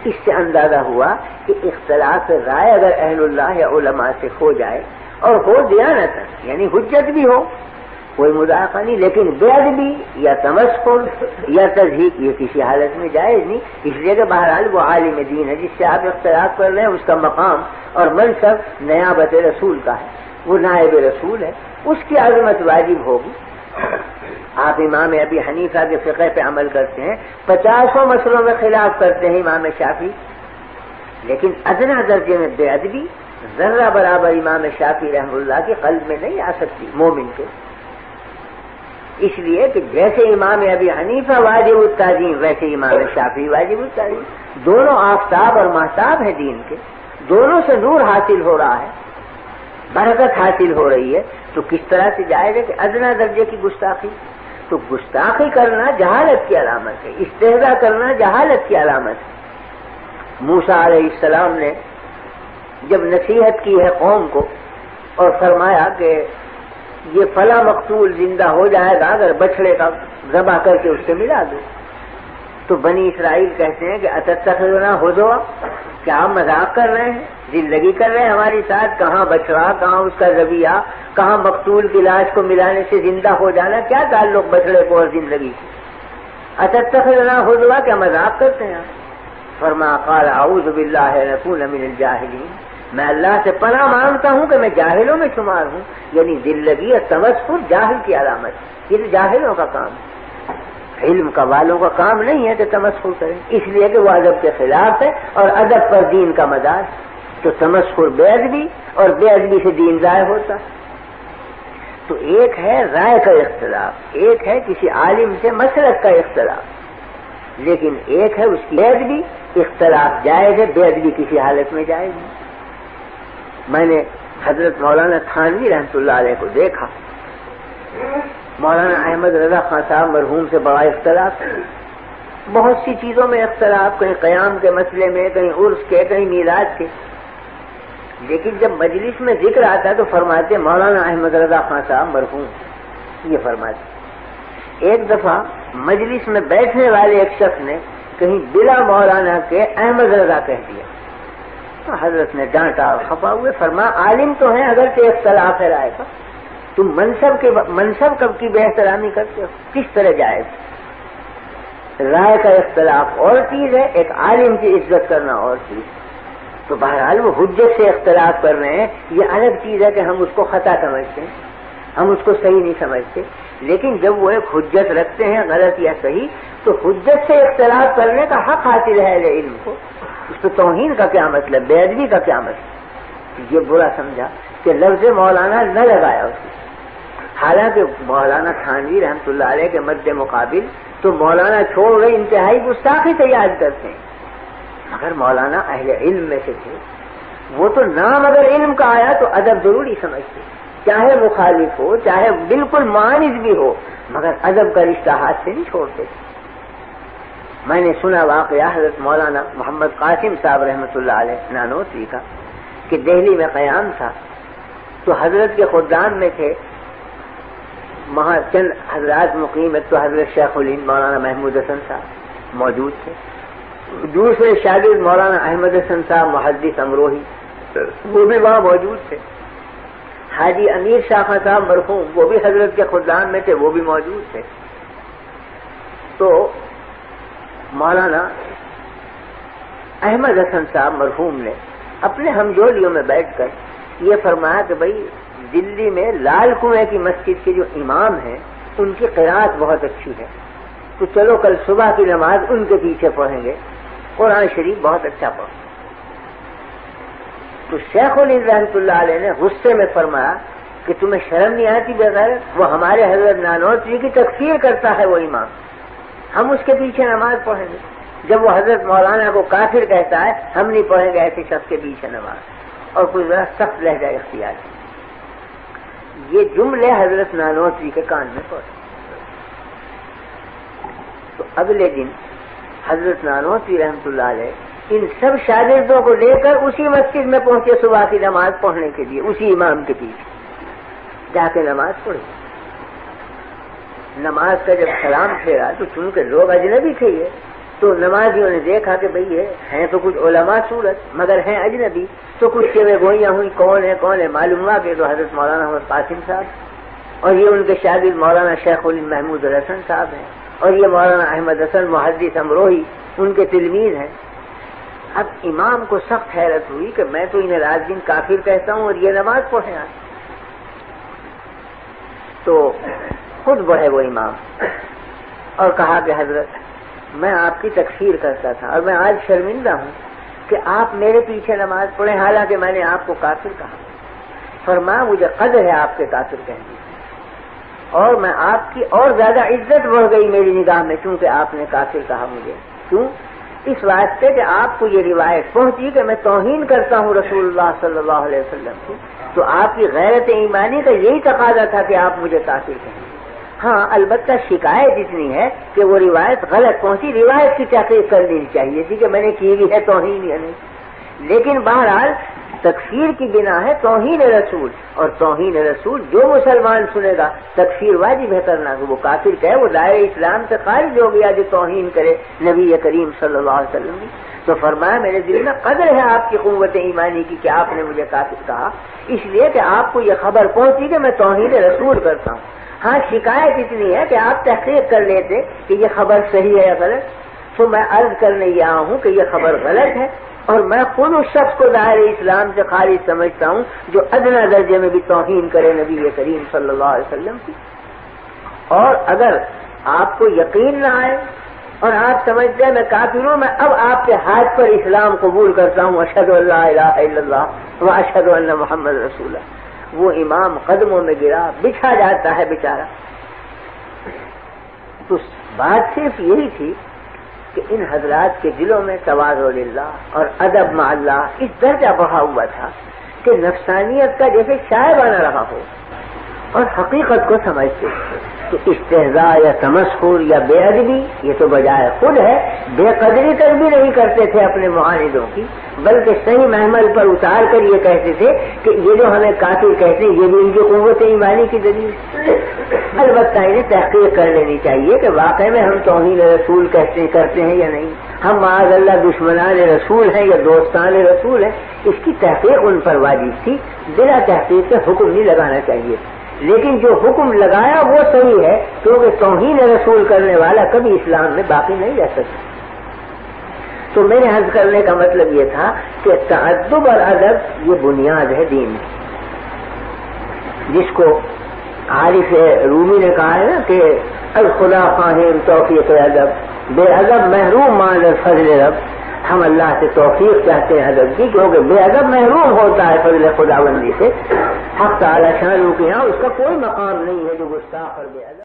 اس سے اندازہ ہوا کہ اختلاف رائے اگر اہل اللہ یا علماء سے ہو جائے اور ہو دیانت یعنی حجت بھی ہو کوئی مذاق نہیں، لیکن بے ادبی یا تمسخر یا تضحیق یہ کسی حالت میں جائز نہیں، اس لیے کہ بہرحال وہ عالم دین ہے جس سے آپ اختلاف کر رہے ہیں، اس کا مقام اور منصب نیابت رسول کا ہے، وہ نائب رسول ہے، اس کی عظمت واجب ہوگی۔ آپ امام ابی حنیفہ کے فقہ پہ عمل کرتے ہیں، 50 مسئلوں میں خلاف کرتے ہیں امام شافعی، لیکن ادنا درجے میں بے ادبی ذرہ برابر امام شافعی رحمہ اللہ کے قلب میں نہیں آ سکتی مومن کے، اس لیے کہ جیسے امام ابی حنیفہ واجب التعظیم ویسے امام شافعی واجب التعظیم، دونوں آفتاب اور مہتاب ہیں دین کے، دونوں سے نور حاصل ہو رہا ہے، برکت حاصل ہو رہی ہے، تو کس طرح سے جائز ہے کہ ادنا درجے کی گستاخی؟ تو گستاخی کرنا جہالت کی علامت ہے، استہزاء کرنا جہالت کی علامت ہے۔ موسیٰ علیہ السلام نے جب نصیحت کی ہے قوم کو اور فرمایا کہ یہ فلاں مقتول زندہ ہو جائے گا اگر بچڑے کا ذبح کر کے اس سے ملا دو، تو بنی اسرائیل کہتے ہیں کہ اتتخذنا ہزوا، کیا آپ مذاق کر رہے ہیں، زندگی کر رہے ہیں ہمارے ساتھ، کہاں بچڑا، کہاں اس کا ذبیحہ، کہاں مقتول کی لاش کو ملانے سے زندہ ہو جانا، کیا تعلق بچڑے کو اور زندگی کی؟ اتتخذنا ہزوا، کیا مذاق کرتے ہیں؟ فرمایا قال اعوذ باللہ ان اکون من الجاہلین، میں اللہ سے پناہ مانگتا ہوں کہ میں جاہلوں میں شمار ہوں، یعنی ذلگی اور تمسخر جاہل کی علامت، یہ تو جاہلوں کا کام ہے، علم کا والوں کا کام نہیں ہے کہ تمسخر کریں، اس لیے کہ وہ ادب کے خلاف ہے اور ادب پر دین کا مدار، تو تمسخر بے ادبی اور بے ادبی سے دین ضائع ہوتا۔ تو ایک ہے رائے کا اختلاف، ایک ہے کسی عالم سے مسلک کا اختلاف، لیکن ایک ہے اس کی بے ادبی، اختلاف جائز ہے، بے ادبی کسی حالت میں جائز نہیں۔ میں نے حضرت مولانا تھانوی رحمۃ اللہ علیہ کو دیکھا، مولانا احمد رضا خان صاحب مرحوم سے بڑا اختلاف، بہت سی چیزوں میں اختلاف، کہیں قیام کے مسئلے میں، کہیں عرس کے، کہیں میلاد کے، لیکن جب مجلس میں ذکر آتا تو فرماتے مولانا احمد رضا خان صاحب مرحوم، یہ فرماتے۔ ایک دفعہ مجلس میں بیٹھنے والے ایک شخص نے کہیں بلا مولانا کے احمد رضا کہہ دیا، تو حضرت نے ڈانٹا اور خفا ہوئے، فرمایا عالم تو ہیں اگرچہ اختلاف ہے رائے کا، تم منصب کب کی بے احترامی کرتے ہو، کس طرح جائز؟ رائے کا اختلاف اور چیز ہے، ایک عالم کی عزت کرنا اور چیز، تو بہرحال وہ حجت سے اختلاف کر رہے ہیں، یہ الگ چیز ہے کہ ہم اس کو خطا سمجھتے ہیں، ہم اس کو صحیح نہیں سمجھتے، لیکن جب وہ ایک حجت رکھتے ہیں غلط یا صحیح، تو حجت سے اختلاف کرنے کا حق حاصل ہے علم کو، اس پہ توہین کا کیا مطلب، بے ادبی کا کیا مطلب؟ یہ برا سمجھا کہ لفظ مولانا نہ لگایا اس نے، حالانکہ مولانا تھانوی رحمۃ اللہ علیہ کے مد مقابل تو مولانا چھوڑ گئے انتہائی گستاخی سے یاد کرتے ہیں، مگر مولانا اہل علم میں سے تھے، وہ تو نام اگر علم کا آیا تو ادب ضروری سمجھتے، چاہے مخالف ہو چاہے بالکل معاند بھی ہو، مگر ادب کا رشتہ ہاتھ سے نہیں چھوڑتے۔ میں نے سنا واقعہ حضرت مولانا محمد قاسم صاحب رحمۃ اللہ علیہ نانوتوی کا کہ دہلی میں قیام تھا، تو حضرت کے خدام میں تھے وہاں چند حضرات مقیم، ایک تو حضرت شیخ الہند مولانا محمود حسن صاحب موجود تھے، دوسرے شاگرد مولانا احمد حسن صاحب محدث امروہی وہ بھی وہاں موجود تھے، حاجی امیر شاہ خان صاحب مرحوم وہ بھی حضرت کے خدام میں تھے، وہ بھی موجود تھے۔ تو مولانا احمد حسن صاحب مرحوم نے اپنے ہمجولیوں میں بیٹھ کر یہ فرمایا کہ بھائی دلی میں لال کنویں کی مسجد کے جو امام ہیں ان کی قرات بہت اچھی ہے، تو چلو کل صبح کی نماز ان کے پیچھے پڑھیں گے، قرآن شریف بہت اچھا پڑھیں۔ تو شیخ الہند رحمۃ اللہ علیہ نے غصے میں فرمایا کہ تمہیں شرم نہیں آتی بغیر، وہ ہمارے حضرت نانوتوی کی تکفیر کرتا ہے وہ امام، ہم اس کے پیچھے نماز پڑھیں گے، جب وہ حضرت مولانا کو کافر کہتا ہے ہم نہیں پڑھیں گے ایسے شخص کے پیچھے نماز، اور کوئی ذرا سخت لہجہ اختیار کیا۔ یہ جملے حضرت نانوتوی کے کان میں پڑے، تو اگلے دن حضرت نانوتوی رحمۃ اللہ علیہ ان سب شاگردوں کو لے کر اسی مسجد میں پہنچے صبح کی نماز پڑھنے کے لیے، اسی امام کے پیچھے جا کے نماز پڑھی۔ نماز کا جب سلام پھیرا تو چونکہ لوگ اجنبی تھے یہ، تو نمازیوں نے دیکھا کہ بھئی ہیں تو کچھ علماء صورت مگر ہیں اجنبی، تو کچھ چوے گوئیاں ہوئی کون ہے معلوم ہوا کہ تو حضرت مولانا احمد قاسم صاحب اور یہ ان کے شاگرد مولانا شیخ الہند محمود الحسن صاحب ہیں اور یہ مولانا احمد حسن محدث امروہی ان کے تلمیذ ہیں۔ اب امام کو سخت حیرت ہوئی کہ میں تو انہیں رات دن کافر کہتا ہوں اور یہ نماز پڑھیں آج۔ تو خود بڑھے وہ امام اور کہا کہ حضرت میں آپ کی تکفیر کرتا تھا اور میں آج شرمندہ ہوں کہ آپ میرے پیچھے نماز پڑھیں حالانکہ میں نے آپ کو کافر کہا۔ فرمایا مجھے قدر ہے آپ کے کافر کہنے کی اور میں آپ کی اور زیادہ عزت بڑھ گئی میری نگاہ میں چونکہ آپ نے کافر کہا مجھے۔ کیوں؟ اس واسطے کہ آپ کو یہ روایت پہنچی کہ میں توہین کرتا ہوں رسول اللہ صلی اللہ علیہ وسلم کی، تو آپ کی غیرت ایمانی کا یہی تقاضا تھا کہ آپ مجھے کافر کہیں۔ ہاں البتہ شکایت اتنی ہے کہ وہ روایت غلط پہنچی، روایت کی تحقیق کر لینی چاہیے تھی کہ میں نے کی بھی ہے توہین یا نہیں، لیکن بہرحال تکفیر کی بنا ہے توہین رسول، اور توہین رسول جو مسلمان سنے گا تکفیر واجب ہے کرنا، کہ وہ کافر کہے وہ دائرہ اسلام سے خارج ہو گیا جو توہین کرے نبی کریم صلی اللہ علیہ وسلم کی۔ تو فرمایا میرے دل میں قدر ہے آپ کی قوت ایمانی کی کہ آپ نے مجھے کافر کہا، اس لیے کہ آپ کو یہ خبر پہنچی کہ میں توہین رسول کرتا ہوں۔ ہاں شکایت اتنی ہے کہ آپ تحقیق کر لیتے کہ یہ خبر صحیح ہے یا غلط، تو میں عرض کرنے یہ آیا ہوں کہ یہ خبر غلط ہے اور میں خود اس شخص کو دائرہ اسلام سے خارج سمجھتا ہوں جو ادنی درجے میں بھی توہین کرے نبی کریم صلی اللہ علیہ وسلم کی۔ اور اگر آپ کو یقین نہ آئے اور آپ سمجھتے ہیں میں کافر ہوں، میں اب آپ کے ہاتھ پر اسلام قبول کرتا ہوں، اشہد ان لا الہ الا اللہ و اشہد ان محمد رسول اللہ۔ وہ امام قدموں میں گرا، بچھا جاتا ہے بیچارہ۔ تو بات صرف یہی تھی کہ ان حضرات کے دلوں میں تواضع للہ اور ادب مع اللہ اس درجہ بڑھا ہوا تھا کہ نفسانیت کا جیسے شائبہ نہ رہا ہو اور حقیقت کو سمجھتے کہ استہزاء یا تمسخر یا بے ادبی یہ تو بجائے خود ہے، بے قدری تک بھی نہیں کرتے تھے اپنے معاندوں کی، بلکہ صحیح محمل پر اتار کر یہ کہتے تھے کہ یہ جو ہمیں کافر کہتے ہیں یہ بھی ان کی قوت ایمانی کی دلیل۔ البتہ انہیں تحقیق کر لینی چاہیے کہ واقعی میں ہم توہین رسول کرتے ہیں یا نہیں، ہم معاذ اللہ دشمنان رسول ہیں یا دوستان رسول ہیں، اس کی تحقیق ان پر واجب تھی، بلا تحقیق کے حکم نہیں لگانا چاہیے۔ لیکن جو حکم لگایا وہ صحیح ہے کیونکہ توہین رسول کرنے والا کبھی اسلام میں باقی نہیں رہ سکتا۔ تو میرے عرض کرنے کا مطلب یہ تھا کہ تعدب اور ادب یہ بنیاد ہے دین کی، جس کو عارف رومی نے کہا ہے نا کہ الخدا خواہم توفیق ادب، بے ادب محروم مان فضل رب۔ ہم اللہ سے توفیق چاہتے ہیں ادب کی، کیونکہ بے ادب محروم ہوتا ہے فضل خداوندی سے۔ حق تعالی شان کے یہاں اس کا کوئی مقام نہیں ہے جو گستاخ اور بے ادب